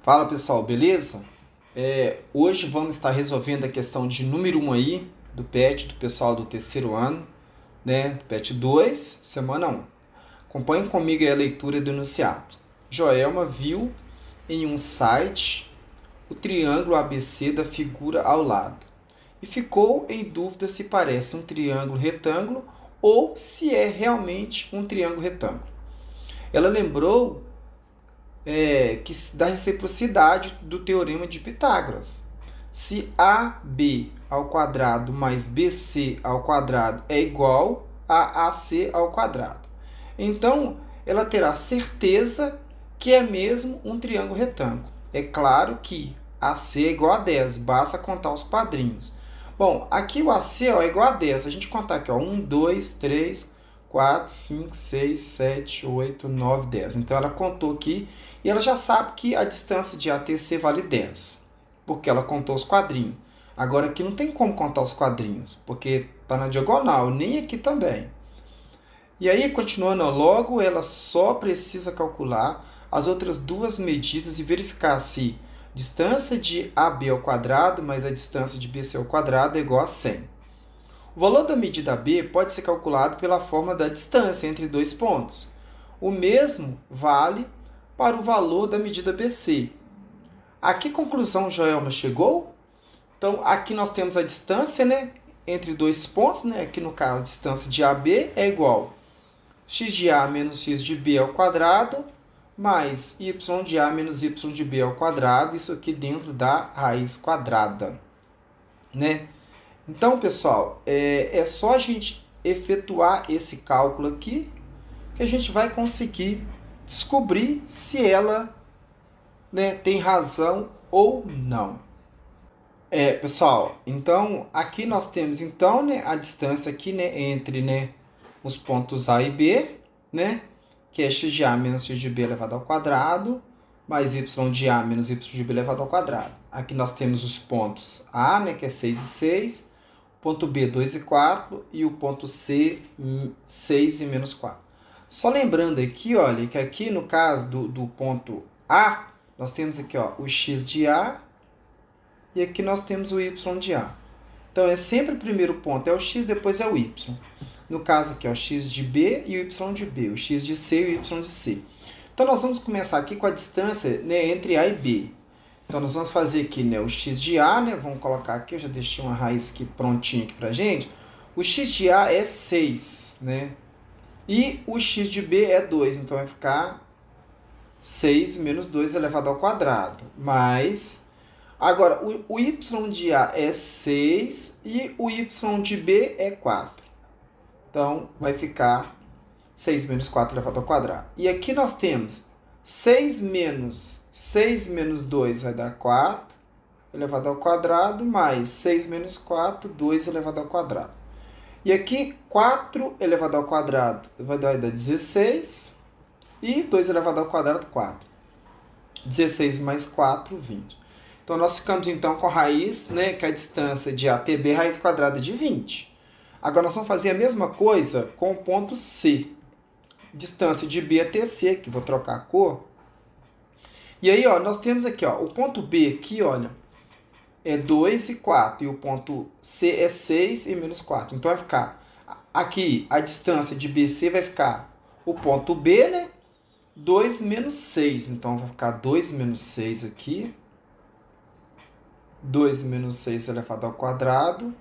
Fala pessoal, beleza? Hoje vamos estar resolvendo a questão de número 1 aí, do PET, do pessoal do terceiro ano, né? Do PET 2, semana 1. Acompanhe comigo aí a leitura do enunciado. Joelma viu em um site o triângulo ABC da figura ao lado e ficou em dúvida se parece um triângulo retângulo ou se é realmente um triângulo retângulo. Ela lembrou da reciprocidade do teorema de Pitágoras. Se AB ao quadrado mais BC ao quadrado é igual a AC ao quadrado. Então, ela terá certeza que é mesmo um triângulo retângulo. É claro que AC é igual a 10, basta contar os padrinhos. Bom, aqui o AC é igual a 10. A gente contar aqui, 1, 2, 3, 4, 5, 6, 7, 8, 9, 10. Então, ela contou aqui e ela já sabe que a distância de ATC vale 10, porque ela contou os quadrinhos. Agora, aqui não tem como contar os quadrinhos, porque está na diagonal, nem aqui também. E aí, continuando, logo ela só precisa calcular as outras duas medidas e verificar se distância de AB ao quadrado mais a distância de BC ao quadrado é igual a 100. O valor da medida B pode ser calculado pela forma da distância entre dois pontos. O mesmo vale para o valor da medida BC. A que conclusão Joelma chegou? Então, aqui nós temos a distância, né, entre dois pontos, né? Aqui no caso, a distância de AB é igual a x de A menos x de B ao quadrado, mais y de A menos y de B ao quadrado, isso aqui dentro da raiz quadrada, né? Então, pessoal, é só a gente efetuar esse cálculo aqui que a gente vai conseguir descobrir se ela, né, tem razão ou não. Pessoal, então aqui nós temos então, né, a distância aqui, né, entre, né, os pontos A e B, né, que é x de A menos x de B elevado ao quadrado, mais y de A menos y de B elevado ao quadrado. Aqui nós temos os pontos A, né, que é 6 e 6, ponto B 2 e 4 e o ponto C 6 e menos 4. Só lembrando aqui, olha, que aqui no caso do ponto A, nós temos aqui, ó, o x de A e aqui nós temos o y de A. Então, é sempre o primeiro ponto é o x, depois é o y. No caso aqui, ó, o x de B e o y de B, o x de C e o y de C. Então, nós vamos começar aqui com a distância, né, entre A e B. Então, nós vamos fazer aqui, né, o x de A, né, vamos colocar aqui, eu já deixei uma raiz aqui prontinha aqui pra gente. O x de A é 6, né? E o x de B é 2, então vai ficar 6 menos 2 elevado ao quadrado. Mais, agora, o y de A é 6 e o y de B é 4. Então, vai ficar 6 menos 4 elevado ao quadrado. E aqui nós temos 6 menos 2 vai dar 4 elevado ao quadrado, mais 6 menos 4, 2 elevado ao quadrado. E aqui, 4 elevado ao quadrado vai dar 16. E 2 elevado ao quadrado, 4. 16 mais 4, 20. Então, nós ficamos, então, com a raiz, né, que é a distância de A até B, raiz quadrada de 20. Agora, nós vamos fazer a mesma coisa com o ponto C. Distância de B até C, que vou trocar a cor. E aí, ó, nós temos aqui, ó, o ponto B aqui, olha, é 2 e 4. E o ponto C é 6 e menos 4. Então, vai ficar aqui, a distância de BC vai ficar o ponto B, né? 2 menos 6. Então, vai ficar 2 menos 6 aqui. 2 menos 6 elevado ao quadrado.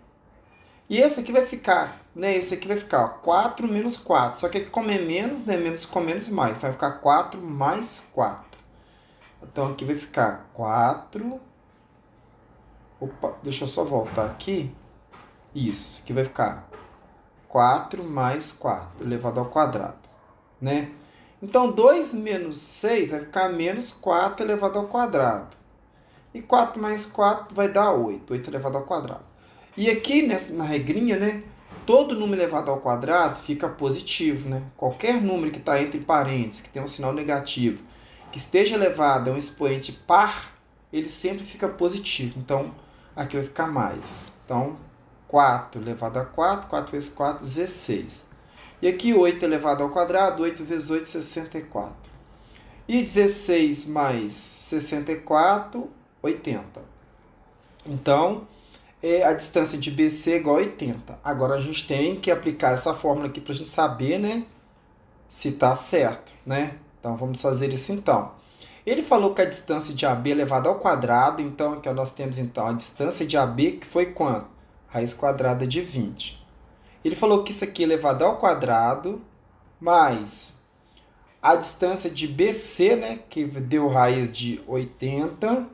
E esse aqui vai ficar, né? Esse aqui vai ficar, ó, 4 menos 4. Só que aqui como é menos, né? Menos com menos mais. Então, vai ficar 4 mais 4. Então, aqui vai ficar 4. Opa, deixa eu só voltar aqui. Isso, aqui vai ficar 4 mais 4 elevado ao quadrado, né? Então, 2 menos 6 vai ficar menos 4 elevado ao quadrado. E 4 mais 4 vai dar 8, 8 elevado ao quadrado. E aqui, na regrinha, né, todo número elevado ao quadrado fica positivo, né? Qualquer número que está entre parênteses, que tem um sinal negativo, que esteja elevado a um expoente par, ele sempre fica positivo. Então, aqui vai ficar mais. Então, 4 elevado a 4, 4 vezes 4, 16. E aqui 8 elevado ao quadrado, 8 vezes 8, 64. E 16 mais 64, 80. Então, a distância de BC é igual a 80. Agora a gente tem que aplicar essa fórmula aqui para a gente saber, né, se está certo, né? Então vamos fazer isso então. Ele falou que a distância de AB elevada ao quadrado, então aqui nós temos então a distância de AB que foi quanto? Raiz quadrada de 20. Ele falou que isso aqui elevado ao quadrado mais a distância de BC, né, que deu raiz de 80,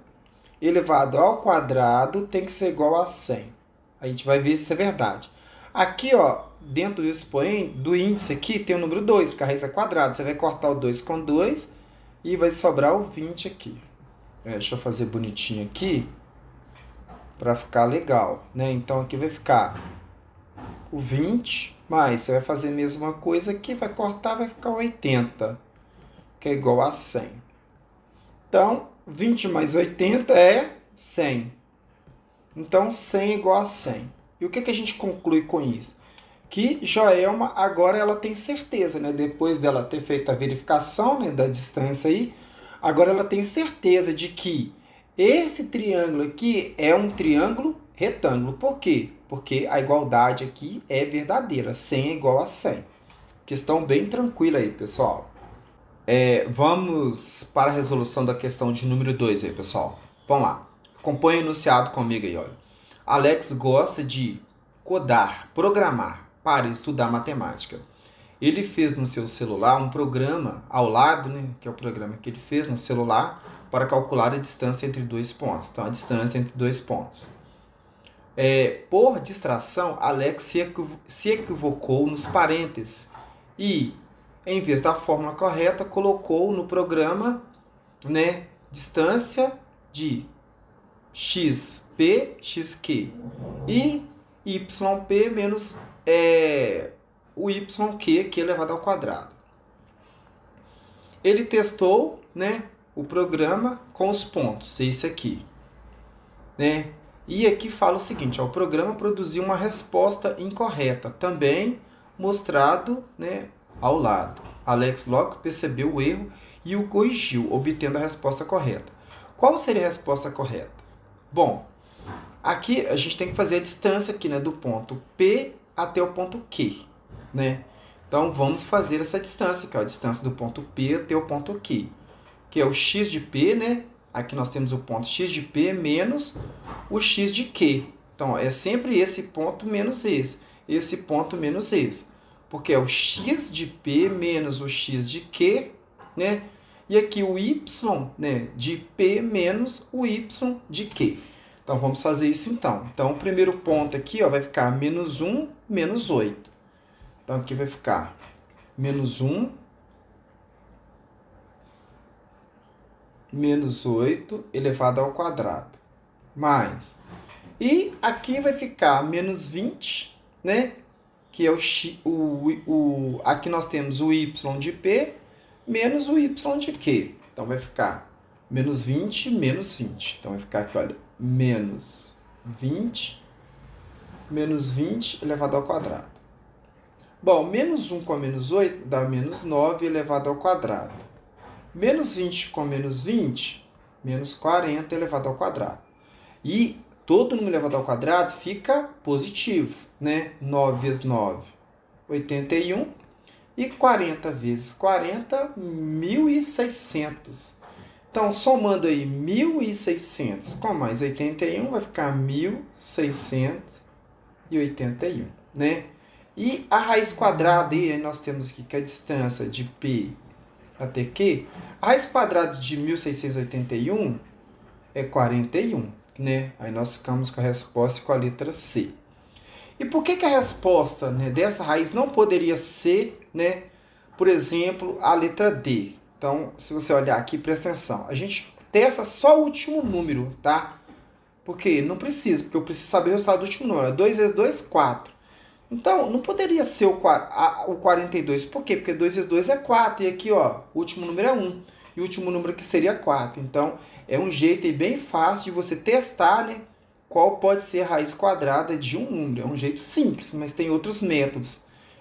elevado ao quadrado tem que ser igual a 100. A gente vai ver se isso é verdade. Aqui, ó, dentro do expoente, do índice aqui, tem o número 2, porque a raiz é quadrada. Você vai cortar o 2 com 2 e vai sobrar o 20 aqui. Deixa eu fazer bonitinho aqui, para ficar legal, né? Então, aqui vai ficar o 20, mais você vai fazer a mesma coisa aqui, vai cortar, vai ficar 80, que é igual a 100. Então, 20 mais 80 é 100. Então, 100 é igual a 100. E o que a gente conclui com isso? Que Joelma, agora ela tem certeza, né? Depois dela ter feito a verificação, né, da distância aí, agora ela tem certeza de que esse triângulo aqui é um triângulo retângulo. Por quê? Porque a igualdade aqui é verdadeira. 100 é igual a 100. Questão bem tranquila aí, pessoal. Vamos para a resolução da questão de número 2 aí, pessoal. Vamos lá. Acompanhe o enunciado comigo aí, olha. Alex gosta de codar, programar para estudar matemática. Ele fez no seu celular um programa ao lado, né, que é o programa que ele fez no celular, para calcular a distância entre dois pontos. Então, a distância entre dois pontos. Por distração, Alex se equivocou nos parênteses e, em vez da fórmula correta, colocou no programa, né, distância de xp, xq e yp menos o yq aqui elevado ao quadrado. Ele testou, né, o programa com os pontos, esse aqui, né? E aqui fala o seguinte, ó, o programa produziu uma resposta incorreta, também mostrado, né, ao lado. Alex logo percebeu o erro e o corrigiu, obtendo a resposta correta. Qual seria a resposta correta? Bom, aqui a gente tem que fazer a distância aqui, né, do ponto P até o ponto Q, né? Então, vamos fazer essa distância, que é a distância do ponto P até o ponto Q, que é o x de P, né? Aqui nós temos o ponto x de P menos o x de Q. Então, é sempre esse ponto menos esse ponto menos esse, porque é o x de P menos o x de Q, né? E aqui o y, né, de P menos o y de Q. Então, vamos fazer isso então. Então, o primeiro ponto aqui, ó, vai ficar menos 1, menos 8. Então, aqui vai ficar menos 1, menos 8 elevado ao quadrado. Mais. E aqui vai ficar menos 20, né? Que é aqui nós temos o y de P menos o y de Q. Então, vai ficar menos 20, menos 20. Então, vai ficar aqui, olha, menos 20 elevado ao quadrado. Bom, menos 1 com menos 8 dá menos 9 elevado ao quadrado. Menos 20 com menos 20, menos 40 elevado ao quadrado. E todo número elevado ao quadrado fica positivo, né? 9 vezes 9, 81. E 40 vezes 40, 1.600. Então, somando aí 1.600 com mais 81, vai ficar 1.681, né? E a raiz quadrada, aí nós temos aqui que a distância de P até Q, a raiz quadrada de 1.681 é 41, né? Aí nós ficamos com a resposta com a letra C. E por que a resposta, né, dessa raiz não poderia ser, né, por exemplo, a letra D? Então, se você olhar aqui, presta atenção. A gente testa só o último número, tá? Porque não precisa, porque eu preciso saber o resultado do último número. 2 vezes 2, 4. Então, não poderia ser o 42. Por quê? Porque 2 vezes 2 é 4. E aqui, ó, o último número é 1. E o último número aqui seria 4. Então, é um jeito aí bem fácil de você testar, né, qual pode ser a raiz quadrada de um número. É um jeito simples, mas tem outros métodos.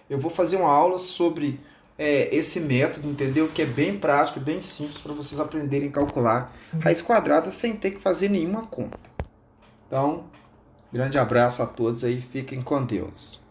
Eu vou fazer uma aula sobre esse método, entendeu? Que é bem prático, bem simples para vocês aprenderem a calcular raiz quadrada sem ter que fazer nenhuma conta. Então, grande abraço a todos aí, fiquem com Deus.